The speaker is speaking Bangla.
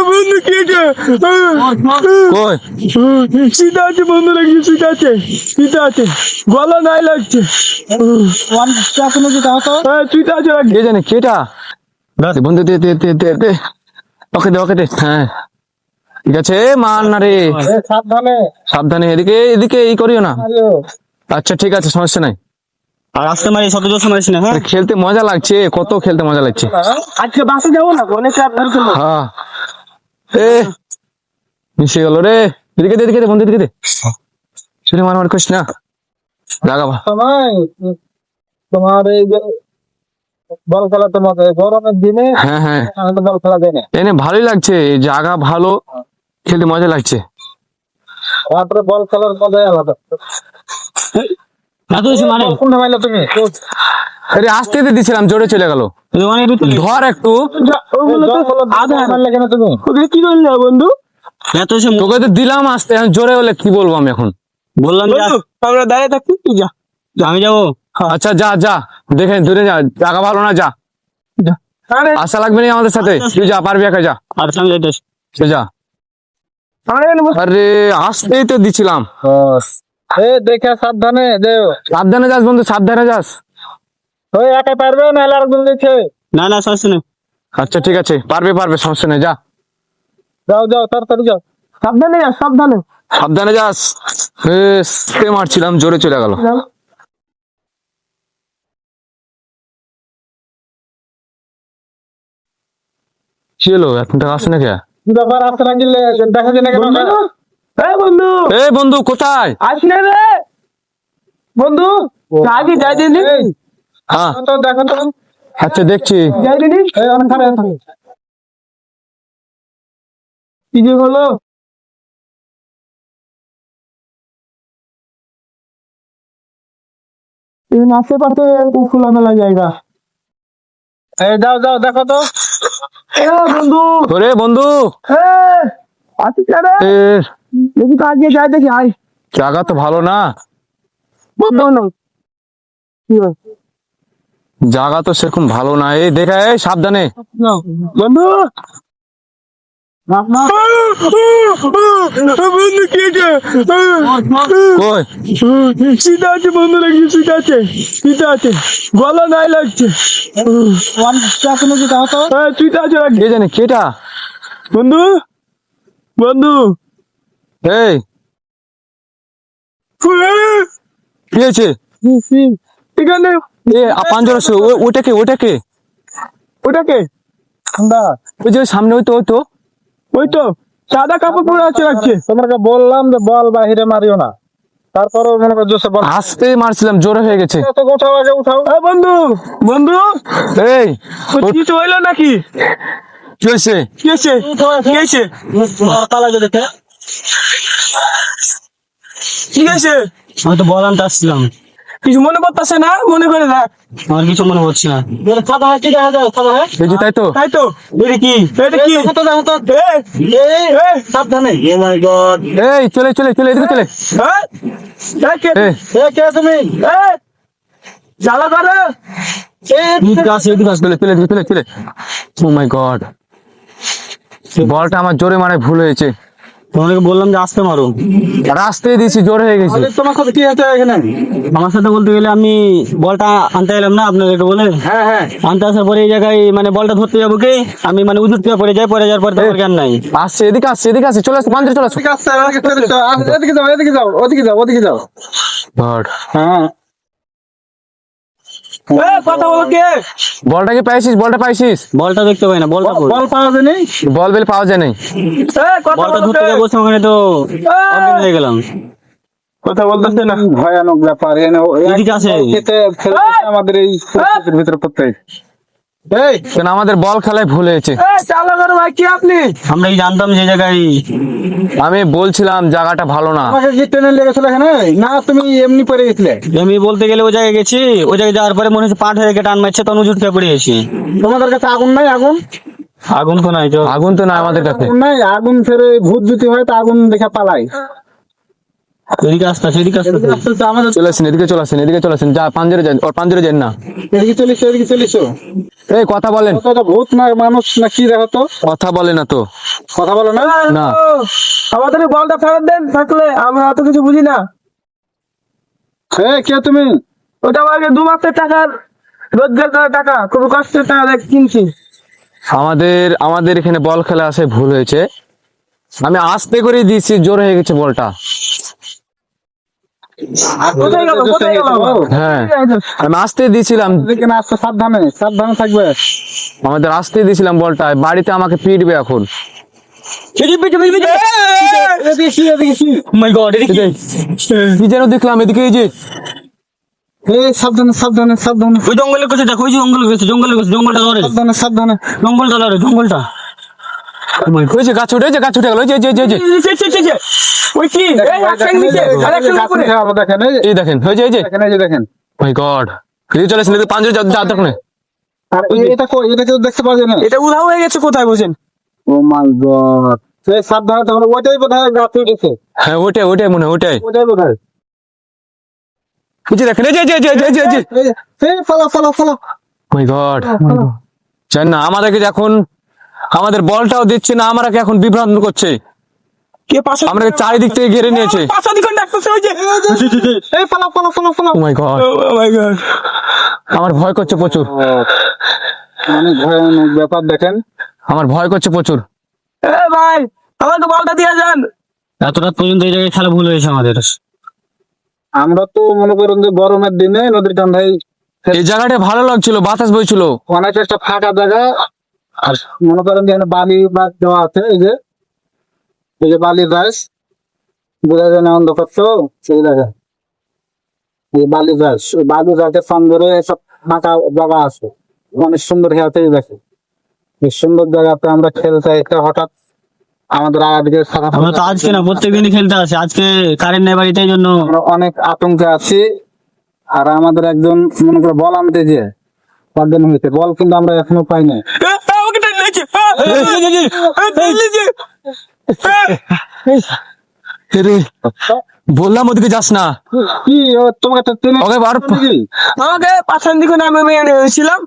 বন্ধু কি কই শীত আছে বন্ধু, নাকি শীত আছে, শীত আছে, গলা নাই লাগছে। হ্যাঁ শীত আছে নাকি? কে জানে কেটা বন্ধু, দে দে দে দে দে, ওকে দে ওকে দে। হ্যাঁ ঠিক আছে, মার না রে, সাবধানে সাবধানে, এদিকে এদিকে এই করিও না। আচ্ছা ঠিক আছে, সমস্যা নাই। আর আসতে মারি, শত জোর মারিস না, হ্যাঁ? খেলতে মজা লাগছে, কত খেলতে মজা লাগছে। আজকে বাসে যাবো না, অনেক রাত ধরে খেলবো। হ্যাঁ এ মিশে গেল রে, এদিকে দে এদিকে দে বন্ধু, এদিকে দে। শুনে মার মার করিস না, জাগা ভা। সময় তোমার এই যে বল খেলা, তোমাকে গরমের দিনে হ্যাঁ হ্যাঁ, আমি তো বল খেলা দেয় না। এনে ভালোই লাগছে, জায়গা ভালো, খেলতে মজা লাগছে। তারপরে বল খেলার মজাই আলাদা। এত বেশি মারে? কোনটা মাইলে তুমি? আরে আসতে দিছিলাম, জোরে চলে গেল। মানে ধর একটু, আধা মারলে কেন তুমি? ওকে কি করলি বন্ধু? এত বেশি তোকে তো দিলাম আসতে, এখন জোরে হলে কি বলবো আমি এখন। বললাম যে আমরা দাঁড়িয়ে থাকি, তুই যা। আমি যাবো। আচ্ছা যা যা, দেখে দূরে যা, জায়গা ভালো না, যা। আরে আশা লাগবে না আমাদের সাথে, তুই যা, পারবি একা, যা আর সঙ্গে যাইতেছি। তুই যা। আরে আসতেই তো দিছিলাম। দেখে সাবধানে দেও। সাবধানে যাস বন্ধু, সাবধানে যাস। ওই একাই পারবে না, এলার গুলো দিচ্ছে। না না, সমস্যা নেই। আচ্ছা ঠিক আছে, পারবে পারবে, সমস্যা নেই, যা। যাও যাও, তাড়াতাড়ি যাও। সাবধানে যা, সাবধানে। সাবধানে যাস। স্প্রে মারছিলাম, জোরে চলে গেল। কি হলো, এখন টাকা আসে না কে? ব্যাপার আসতে লাগিলে দেখা যায় না কেন? এই বন্ধু, এ বন্ধু কোথায়? আসলে রে বন্ধু, আগে যাই দিনি। হ্যাঁ তো দেখো তো, আচ্ছা দেখছি। যাই দিনি। এই অনেক খারাপ থাকে। কি যে হলো? এই আশেপাশে খোলামেলা জায়গা। এই যাও যাও, দেখো তো। বন্ধু, ওরে বন্ধু, আসিস না রে? এ দেখি তো আগে যাই, দেখি আয়। জায়গা তো ভালো না, কি হলো? জায়গা তো সেরকম ভালো না। এই দেখা, এই সাবধানে। বন্ধু, বন্ধু কি কই শীত আছে বন্ধু, নাকি শীত আছে, শীত আছে, গলা নাই লাগছে। শীত আছে নাকি? কে জানে কেটা? বন্ধু, বন্ধু, এই কি হয়েছে? এখানে এ পাঞ্জর আছে, ওটাকে ওটাকে ওটাকে ঠান্ডা, ওই যে সামনে, ওই তো ওই তো ওই তো সাদা কাপড় পরে আছে রাখছে। তোমাকে বললাম যে বল বাহিরে মারিও না, তারপরে মনে করো জোসে বল। আসতে মারছিলাম, জোরে হয়ে গেছে। তো উঠাও, আগে উঠাও। বন্ধু, বন্ধু, এই কিছু হইলো নাকি? কি হয়েছে? কি হয়েছে? কি হয়েছে? কি হয়েছে? আমি তো বল আনতে আসছিলাম, কিছু মনে করতেছে না? মনে করে রাখ। আমার কিছু মনে হচ্ছে না। এই যে তাই তো, তাই তো। এটা কি? এটা কি? সাবধানে। ও মাই গড। এই চলে চলে চলে, এদিকে চলে। এই, তুমি জ্বালা করে এদিকে আসে, এদিকে আসে, চলে চলে চলে চলে চলে। ও মাই গড, বলটা আমার জোরে মারে ভুল হয়েছে। তোমাকে বললাম যে আসতে মারো, আর আসতেই দিয়েছি, জোরে হয়ে গেছে। তোমার সাথে কি হয়েছে এখানে? আমার সাথে বলতে গেলে আমি বলটা আনতে এলাম না আপনাদেরকে বলে, হ্যাঁ হ্যাঁ, আনতে আসার পরে এই জায়গায় মানে বলটা ধরতে যাবো কি, আমি মানে উজুর থেকে পড়ে যাই, পড়ে যাওয়ার পর তোমার জ্ঞান নাই। আসছে, এদিকে আসছে, এদিকে আসছে, চলে আসছে, পাঞ্জরে চলে আসছে। ঠিক আছে, এদিকে যাও, এদিকে যাও, ওদিকে যাও, ওদিকে যাও। গড, হ্যাঁ, কথা বলো কে? বলটা কি পাইছিস? বলটা পাইছিস? বলটা দেখতে পাই না, বলটা কই? বল পাওয়া যায়নি। বল বেল পাওয়া যায় নাই। কথা বলটা বলো ধরতে কে? যাবো ওখানে তো অজ্ঞান হয়ে গেলাম। কথা বলতেছে না, ভয়ানক ব্যাপার। এদিকে আসে। আমাদের এই পরিস্থিতির ভিতরে পড়তে। এই কেন আমাদের বল খেলায় ভুল হয়েছে। চালা করো ভাই, কি আপনি? আমরা কি জানতাম যে জায়গায়, আমি বলছিলাম জায়গাটা ভালো না। আমাকে কি ট্রেনে লেগেছিল এখানে? না তুমি এমনি পড়ে গেছিলে? আমি বলতে গেলে ওই জায়গায় গেছি, ওই জায়গায় যাওয়ার পরে মনে হচ্ছে পাট হয়ে গেছে, টান মারছে, তখন উজুর থেকে পড়ে গেছি। তোমাদের কাছে আগুন নাই? আগুন আগুন তো নাই তো। আগুন তো না আমাদের কাছে। আগুন নাই, আগুন ফেরে ভূত যদি হয় তো আগুন দেখে পালাই। এদিকে আসতে এদিকে আসতে আমাদের চলে আসেন, এদিকে চলে আসেন, এদিকে চলে আসেন, যা পাঞ্জরে যান, ওর পাঞ্জরে যান না। এদিকে চলিস, এদিকে চলিস। এই কথা বলেন, কতটা ভূত না মানুষ না কি দেখো তো, কথা বলে না তো। কথা বলো না। না। আমাদের বলটা ফেরত দেন, থাকলে আমরা অত কিছু বুঝি না। কে তুমি? ওটা আমাকে 2 মাসের টাকার রোজগার করা টাকা, কোনো কষ্টের টাকা দিয়ে কিনছি। আমাদের এখানে বল খেলা আসে ভুল হয়েছে, আমি আস্তে করে দিয়েছি, জোর হয়ে গেছে বলটা। কোথায় গেল কোথায় গেল? হ্যাঁ, আমি আস্তে দিয়েছিলাম, এদিকে না আসতে, সাবধানে সাবধানে থাকবে। আমাদের আস্তে দিয়েছিলাম বলটা, বাড়িতে আমাকে পিটবে এখন। মাই গড, কি যেন দেখলাম এদিকে, এই যে সাবধানে সাবধানে সাবধানে ওই জঙ্গলের কাছে দেখো, ওই যে জঙ্গলের কাছে, জঙ্গলটা ধরে, সাবধানে সাবধানে। জঙ্গলটা ধরে, জঙ্গলটা। ওই যে গাছ উঠে, ওই যে গাছ উঠে গেল, ওই যে ওই কি দেখেন, এই দেখেন, ওই যে এই যে দেখেন। মাই গড, এদিকে চলে আসেন, এদিকে পাঞ্জরে যা দেখুন। আর এটা কই? এটা কেউ দেখতে পাওয়া যায় না। এটা উধাও হয়ে গেছে, কোথায় বসেন? ও মাই গড, সেই সাবধানে তাহলে ওইটাই বোধহয় গাছ উঠেছে, হ্যাঁ ওটাই মনে হয়, ওটাই। ওইটাই বোধহয়। এই যে দেখেন, এই যে এই ফলো ফলো ফলো। মাই গড, জান না আমাদেরকে এখন, আমাদের বলটাও দিচ্ছে না, আমাকে এখন বিভ্রান্ত করছে, কে পাশে? আমাদেরকে চারিদিক থেকে ঘিরে নিয়েছে। পাশা দিকে ডাকতেছে, ওই যে। এই ফলো ফলো ফলো ফলো। ও মাই গড, ও মাই গড, আমার ভয় করছে প্রচুর, অনেক ভয়ানক ব্যাপার। দেখেন, আমার ভয় করছে প্রচুর। এ ভাই, আমাকে বলটা দিয়ে যান। এত রাত পর্যন্ত এই জায়গায় খেলা ভুল হয়েছে আমাদের। আমরা তো মনে করেন যে গরমের দিনে নদীর কান্ধায়, এই জায়গাটা ভালো লাগছিল, বাতাস বইছিল। অনেক একটা ফাঁকা জায়গা, আর মনে করেন যে এখানে বালি বা দেওয়া আছে, এই যে বালির রাইস, বোঝা যায় না অন্ধকার তো, সেই জায়গা এই বালির রাইস, ওই বালির রাইসের সন্দরে সব ফাঁকা জায়গা আছে, অনেক সুন্দর খেয়াতে দেখে। এই সুন্দর জায়গাতে আমরা খেলতে একটা হঠাৎ আমাদের আগে আমরা তো আজকে না, প্রত্যেকদিনই খেলতে আসি, আজকে কারেন্ট নেই বাড়িতে, এই জন্য আমরা অনেক আতঙ্কে আছি। আর আমাদের একজন মনে করে বল আনতে যে অজ্ঞান হয়েছে, বল কিন্তু আমরা এখনো পাই নাই। আমাকে টেনে নিয়েছে। রে, বললাম ওদিকে যাস না, কি তোমাকে ওকে আর আমাকে পাশান দিকে নামে ছিলাম।